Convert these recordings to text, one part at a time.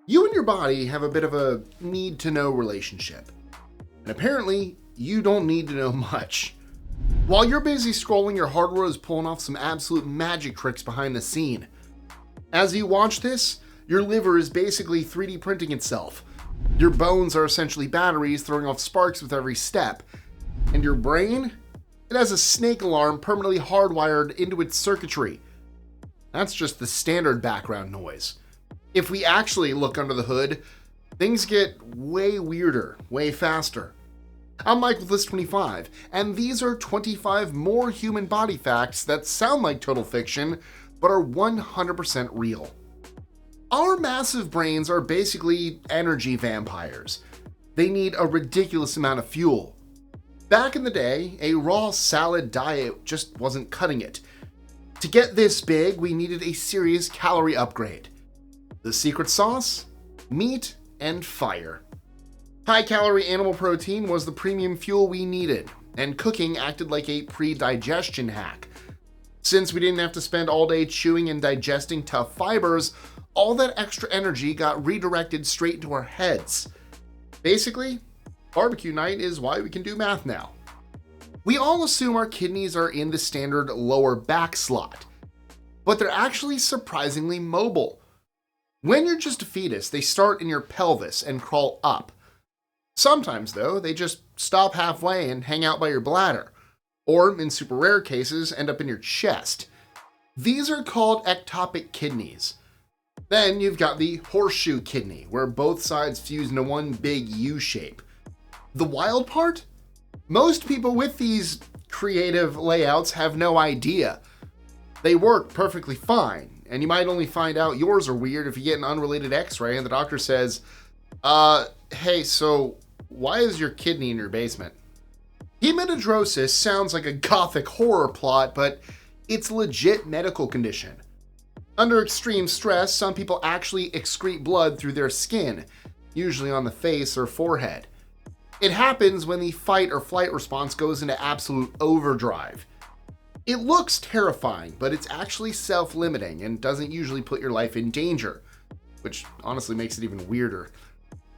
You and your body have a bit of a need-to-know relationship. And apparently, you don't need to know much. While you're busy scrolling, your hardware is pulling off some absolute magic tricks behind the scene. As you watch this, your liver is basically 3D printing itself. Your bones are essentially batteries throwing off sparks with every step. And your brain? It has a snake alarm permanently hardwired into its circuitry. That's just the standard background noise. If we actually look under the hood, things get way weirder, way faster. I'm Mike with List25, and these are 25 more human body facts that sound like total fiction, but are 100% real. Our massive brains are basically energy vampires. They need a ridiculous amount of fuel. Back in the day, a raw salad diet just wasn't cutting it. To get this big, we needed a serious calorie upgrade. The secret sauce? Meat and fire. High-calorie animal protein was the premium fuel we needed, and cooking acted like a pre-digestion hack. Since we didn't have to spend all day chewing and digesting tough fibers, all that extra energy got redirected straight into our heads. Basically, barbecue night is why we can do math now. We all assume our kidneys are in the standard lower back slot, but they're actually surprisingly mobile. When you're just a fetus, they start in your pelvis and crawl up. Sometimes, though, they just stop halfway and hang out by your bladder, or, in super rare cases, end up in your chest. These are called ectopic kidneys. Then you've got the horseshoe kidney, where both sides fuse into one big U shape. The wild part? Most people with these creative layouts have no idea. They work perfectly fine. And you might only find out yours are weird if you get an unrelated x-ray and the doctor says, hey, so why is your kidney in your basement? Hematidrosis sounds like a gothic horror plot, but it's a legit medical condition. Under extreme stress, some people actually excrete blood through their skin, usually on the face or forehead. It happens when the fight or flight response goes into absolute overdrive. It looks terrifying, but it's actually self-limiting and doesn't usually put your life in danger, which honestly makes it even weirder.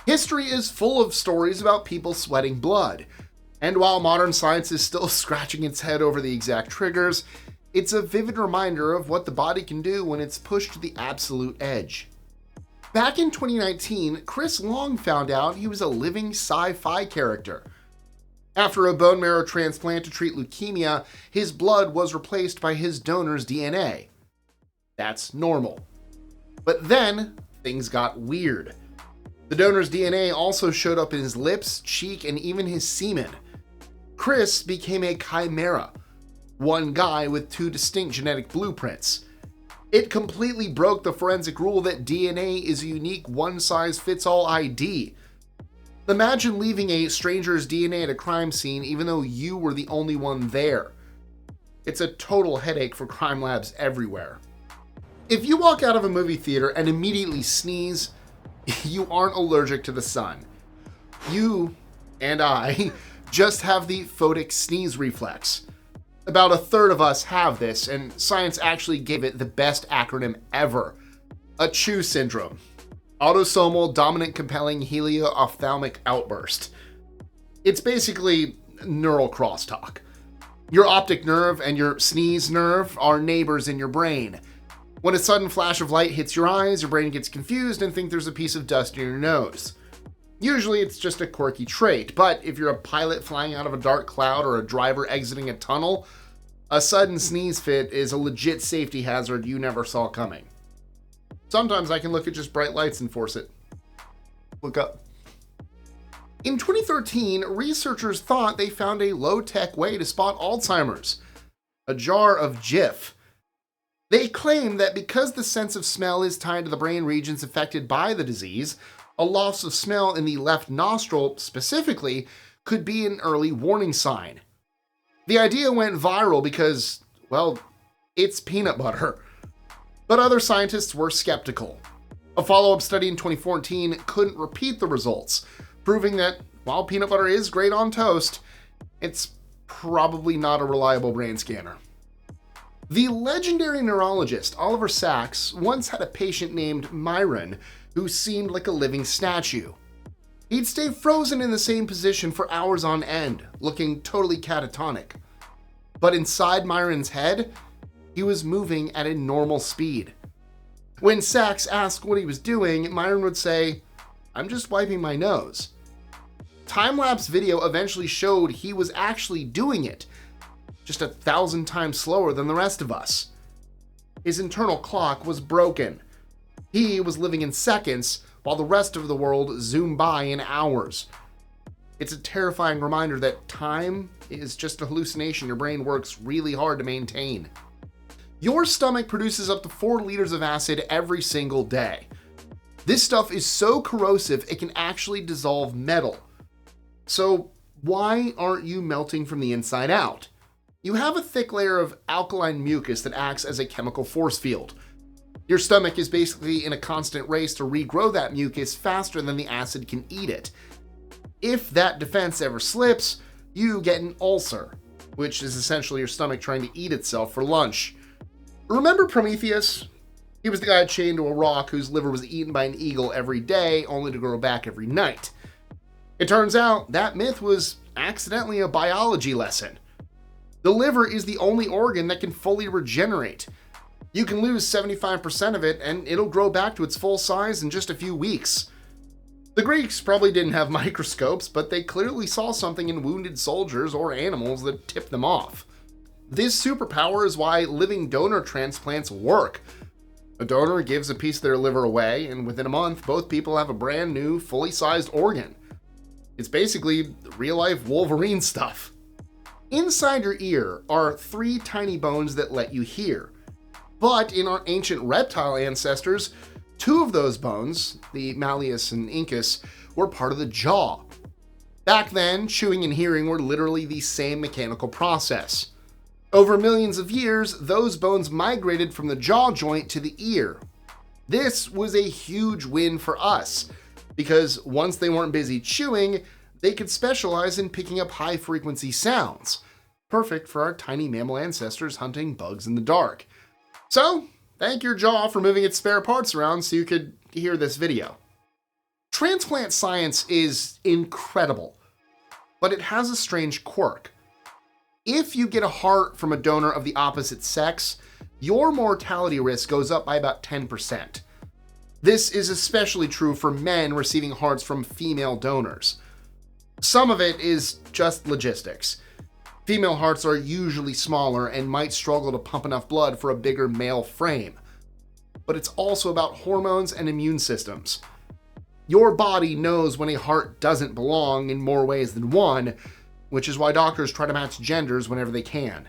History is full of stories about people sweating blood, and while modern science is still scratching its head over the exact triggers, it's a vivid reminder of what the body can do when it's pushed to the absolute edge. Back in 2019, Chris Long found out he was a living sci-fi character. After a bone marrow transplant to treat leukemia, his blood was replaced by his donor's DNA. That's normal. But then, things got weird. The donor's DNA also showed up in his lips, cheek, and even his semen. Chris became a chimera, one guy with two distinct genetic blueprints. It completely broke the forensic rule that DNA is a unique one-size-fits-all ID. Imagine leaving a stranger's DNA at a crime scene even though you were the only one there. It's a total headache for crime labs everywhere. If you walk out of a movie theater and immediately sneeze, you aren't allergic to the sun. You and I just have the photic sneeze reflex. About a third of us have this, and science actually gave it the best acronym ever: ACHOO syndrome. Autosomal dominant compelling helio-ophthalmic outburst. It's basically neural crosstalk. Your optic nerve and your sneeze nerve are neighbors in your brain. When a sudden flash of light hits your eyes, your brain gets confused and thinks there's a piece of dust in your nose. Usually it's just a quirky trait, but if you're a pilot flying out of a dark cloud or a driver exiting a tunnel, a sudden sneeze fit is a legit safety hazard you never saw coming. Sometimes I can look at just bright lights and force it. Look up. In 2013, researchers thought they found a low-tech way to spot Alzheimer's: a jar of Jif. They claim that because the sense of smell is tied to the brain regions affected by the disease, a loss of smell in the left nostril specifically could be an early warning sign. The idea went viral because, well, it's peanut butter. But other scientists were skeptical. A follow-up study in 2014 couldn't repeat the results, proving that while peanut butter is great on toast, it's probably not a reliable brain scanner. The legendary neurologist Oliver Sacks once had a patient named Myron who seemed like a living statue. He'd stay frozen in the same position for hours on end, looking totally catatonic. But inside Myron's head, he was moving at a normal speed. When Sachs asked what he was doing, Myron would say, "I'm just wiping my nose." Time-lapse video eventually showed he was actually doing it, just 1,000 times slower than the rest of us. His internal clock was broken. He was living in seconds, while the rest of the world zoomed by in hours. It's a terrifying reminder that time is just a hallucination your brain works really hard to maintain. Your stomach produces up to 4 liters of acid every single day. This stuff is so corrosive it can actually dissolve metal. So why aren't you melting from the inside out? You have a thick layer of alkaline mucus that acts as a chemical force field. Your stomach is basically in a constant race to regrow that mucus faster than the acid can eat it. If that defense ever slips, you get an ulcer, which is essentially your stomach trying to eat itself for lunch. Remember Prometheus? He was the guy chained to a rock whose liver was eaten by an eagle every day, only to grow back every night. It turns out that myth was accidentally a biology lesson. The liver is the only organ that can fully regenerate. You can lose 75% of it and it'll grow back to its full size in just a few weeks. The Greeks probably didn't have microscopes, but they clearly saw something in wounded soldiers or animals that tipped them off. This superpower is why living donor transplants work. A donor gives a piece of their liver away, and within a month, both people have a brand new, fully sized organ. It's basically real-life Wolverine stuff. Inside your ear are 3 tiny bones that let you hear. But in our ancient reptile ancestors, 2 of those bones, the malleus and incus, were part of the jaw. Back then, chewing and hearing were literally the same mechanical process. Over millions of years, those bones migrated from the jaw joint to the ear. This was a huge win for us, because once they weren't busy chewing, they could specialize in picking up high-frequency sounds, perfect for our tiny mammal ancestors hunting bugs in the dark. So, thank your jaw for moving its spare parts around so you could hear this video. Transplant science is incredible, but it has a strange quirk. If you get a heart from a donor of the opposite sex, your mortality risk goes up by about 10%. This is especially true for men receiving hearts from female donors. Some of it is just logistics. Female hearts are usually smaller and might struggle to pump enough blood for a bigger male frame. But it's also about hormones and immune systems. Your body knows when a heart doesn't belong in more ways than one, which is why doctors try to match genders whenever they can.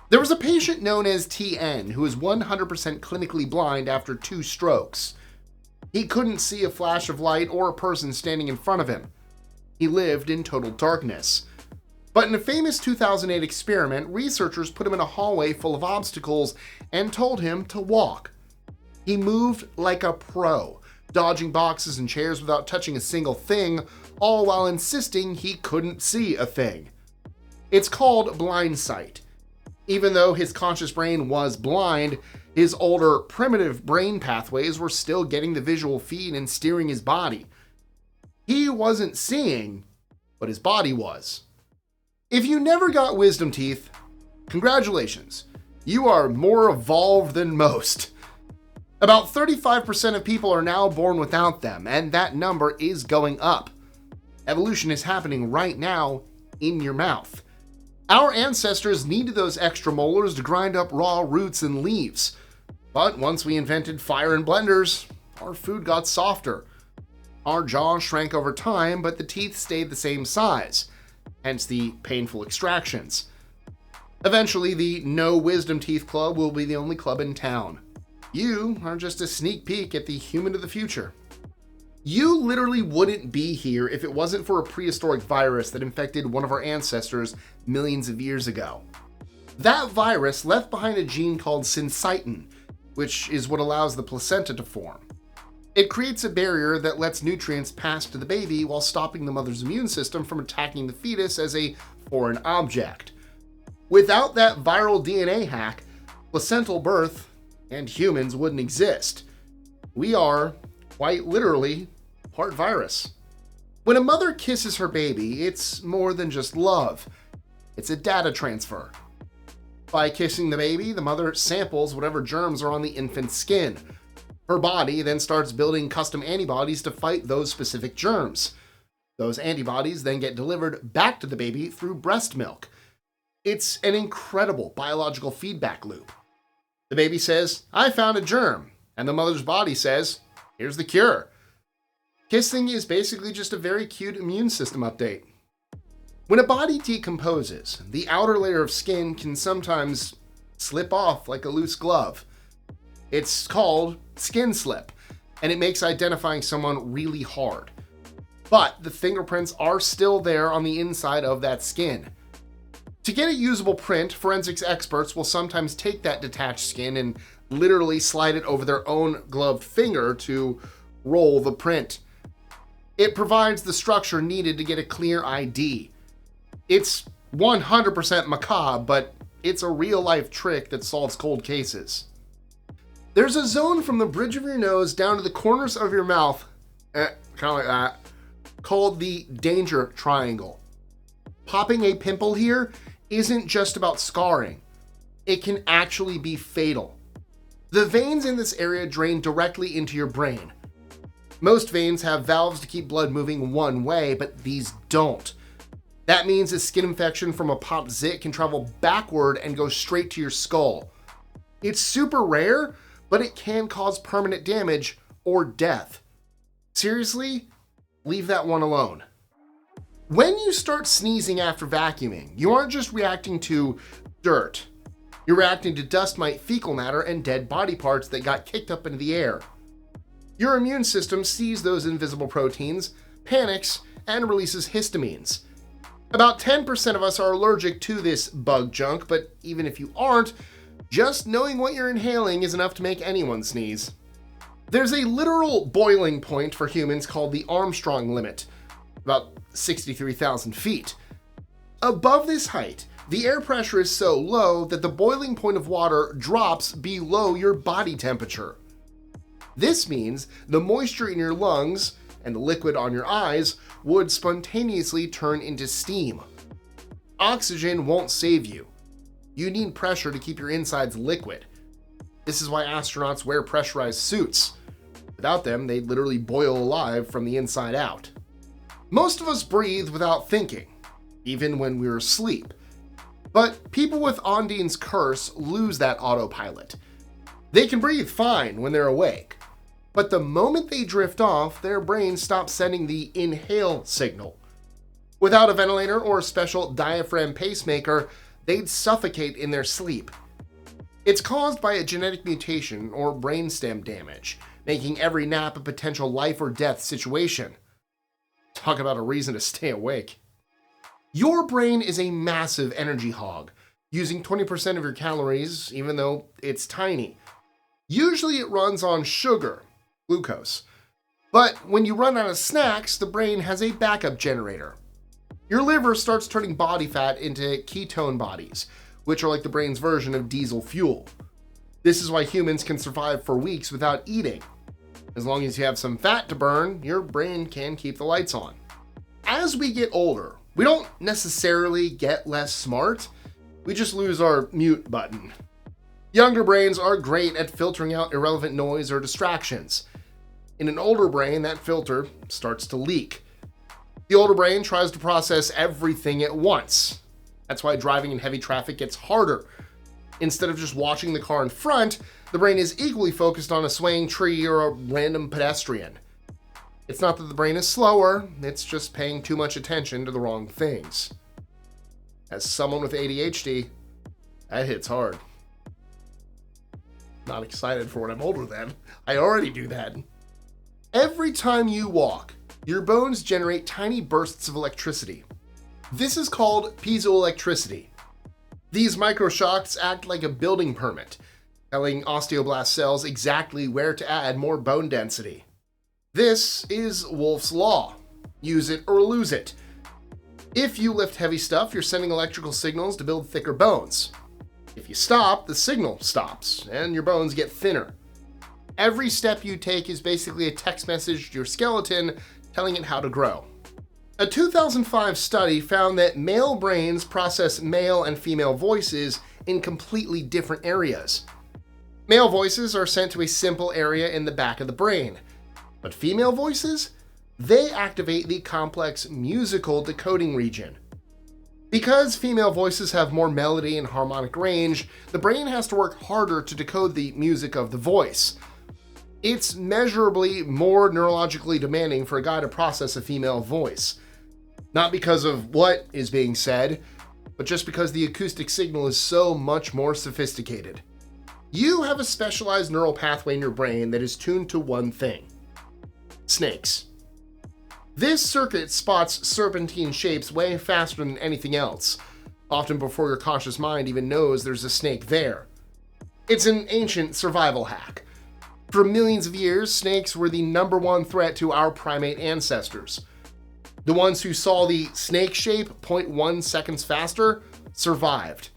There was a patient known as TN who was 100% clinically blind after 2 strokes. He couldn't see a flash of light or a person standing in front of him. He lived in total darkness. But in a famous 2008 experiment, researchers put him in a hallway full of obstacles and told him to walk. He moved like a pro, dodging boxes and chairs without touching a single thing, all while insisting he couldn't see a thing. It's called Blindsight. Even though his conscious brain was blind, his older, primitive brain pathways were still getting the visual feed and steering his body. He wasn't seeing, but his body was. If you never got wisdom teeth, congratulations. You are more evolved than most. About 35% of people are now born without them, and that number is going up. Evolution is happening right now in your mouth. Our ancestors needed those extra molars to grind up raw roots and leaves. But once we invented fire and blenders, our food got softer. Our jaw shrank over time, but the teeth stayed the same size, hence the painful extractions. Eventually, the No Wisdom Teeth Club will be the only club in town. You are just a sneak peek at the human of the future. You literally wouldn't be here if it wasn't for a prehistoric virus that infected one of our ancestors millions of years ago. That virus left behind a gene called syncytin, which is what allows the placenta to form. It creates a barrier that lets nutrients pass to the baby while stopping the mother's immune system from attacking the fetus as a foreign object. Without that viral DNA hack, placental birth and humans wouldn't exist. We are Quite literally, part virus. When a mother kisses her baby, it's more than just love. It's a data transfer. By kissing the baby, the mother samples whatever germs are on the infant's skin. Her body then starts building custom antibodies to fight those specific germs. Those antibodies then get delivered back to the baby through breast milk. It's an incredible biological feedback loop. The baby says, "I found a germ," and the mother's body says, "Here's the cure." Kissing is basically just a very cute immune system update. When a body decomposes, the outer layer of skin can sometimes slip off like a loose glove. It's called skin slip, and it makes identifying someone really hard. But the fingerprints are still there on the inside of that skin. To get a usable print, forensics experts will sometimes take that detached skin and literally slide it over their own gloved finger to roll the print. It provides the structure needed to get a clear ID. It's 100% macabre, but it's a real-life trick that solves cold cases. There's a zone from the bridge of your nose down to the corners of your mouth, kind of like that, called the danger triangle. Popping a pimple here isn't just about scarring. It can actually be fatal. The veins in this area drain directly into your brain. Most veins have valves to keep blood moving one way, but these don't. That means a skin infection from a popped zit can travel backward and go straight to your skull. It's super rare, but it can cause permanent damage or death. Seriously, leave that one alone. When you start sneezing after vacuuming, you aren't just reacting to dirt. You're reacting to dust mite, fecal matter, and dead body parts that got kicked up into the air. Your immune system sees those invisible proteins, panics, and releases histamines. About 10% of us are allergic to this bug junk, but even if you aren't, just knowing what you're inhaling is enough to make anyone sneeze. There's a literal boiling point for humans called the Armstrong limit, about 63,000 feet. Above this height, the air pressure is so low that the boiling point of water drops below your body temperature. This means the moisture in your lungs and the liquid on your eyes would spontaneously turn into steam. Oxygen won't save you. You need pressure to keep your insides liquid. This is why astronauts wear pressurized suits. Without them, they'd literally boil alive from the inside out. Most of us breathe without thinking, even when we're asleep. But people with Ondine's curse lose that autopilot. They can breathe fine when they're awake, but the moment they drift off, their brain stops sending the inhale signal. Without a ventilator or a special diaphragm pacemaker, they'd suffocate in their sleep. It's caused by a genetic mutation or brainstem damage, making every nap a potential life or death situation. Talk about a reason to stay awake. Your brain is a massive energy hog, using 20% of your calories, even though it's tiny. Usually it runs on sugar, glucose. But when you run out of snacks, the brain has a backup generator. Your liver starts turning body fat into ketone bodies, which are like the brain's version of diesel fuel. This is why humans can survive for weeks without eating. As long as you have some fat to burn, your brain can keep the lights on. As we get older, we don't necessarily get less smart, we just lose our mute button. Younger brains are great at filtering out irrelevant noise or distractions. In an older brain, that filter starts to leak. The older brain tries to process everything at once. That's why driving in heavy traffic gets harder. Instead of just watching the car in front, the brain is equally focused on a swaying tree or a random pedestrian. It's not that the brain is slower, it's just paying too much attention to the wrong things. As someone with ADHD, that hits hard. Not excited for when I'm older then. I already do that. Every time you walk, your bones generate tiny bursts of electricity. This is called piezoelectricity. These microshocks act like a building permit, telling osteoblast cells exactly where to add more bone density. This is Wolff's Law. Use it or lose it. If you lift heavy stuff, you're sending electrical signals to build thicker bones. If you stop, the signal stops, and your bones get thinner. Every step you take is basically a text message to your skeleton telling it how to grow. A 2005 study found that male brains process male and female voices in completely different areas. Male voices are sent to a simple area in the back of the brain, but female voices, they activate the complex musical decoding region. Because female voices have more melody and harmonic range, the brain has to work harder to decode the music of the voice. It's measurably more neurologically demanding for a guy to process a female voice. Not because of what is being said, but just because the acoustic signal is so much more sophisticated. You have a specialized neural pathway in your brain that is tuned to one thing: snakes. This circuit spots serpentine shapes way faster than anything else, often before your conscious mind even knows there's a snake there. It's an ancient survival hack. For millions of years, snakes were the #1 threat to our primate ancestors. The ones who saw the snake shape 0.1 seconds faster survived.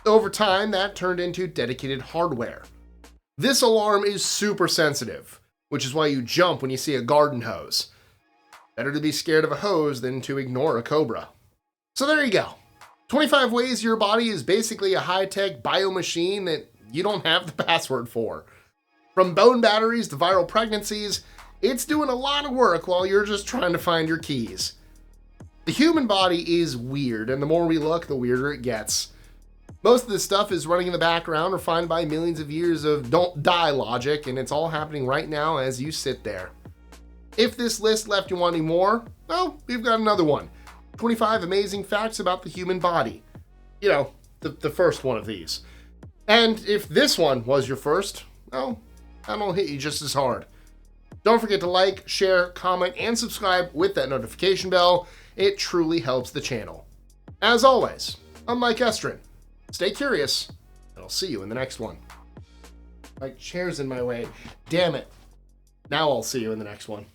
Over time, that turned into dedicated hardware. This alarm is super sensitive, which is why you jump when you see a garden hose. Better to be scared of a hose than to ignore a cobra. So there you go. 25 ways your body is basically a high-tech biomachine that you don't have the password for. From bone batteries to viral pregnancies, it's doing a lot of work while you're just trying to find your keys. The human body is weird, and the more we look, the weirder it gets. Most of this stuff is running in the background, refined by millions of years of don't die logic, and it's all happening right now as you sit there. If this list left you wanting more, well, we've got another one. 25 amazing facts about the human body. You know, the first one of these. And if this one was your first, well, that'll hit you just as hard. Don't forget to like, share, comment, and subscribe with that notification bell. It truly helps the channel. As always, I'm Mike Estrin. Stay curious, and I'll see you in the next one. My chair's in my way. Damn it. Now I'll see you in the next one.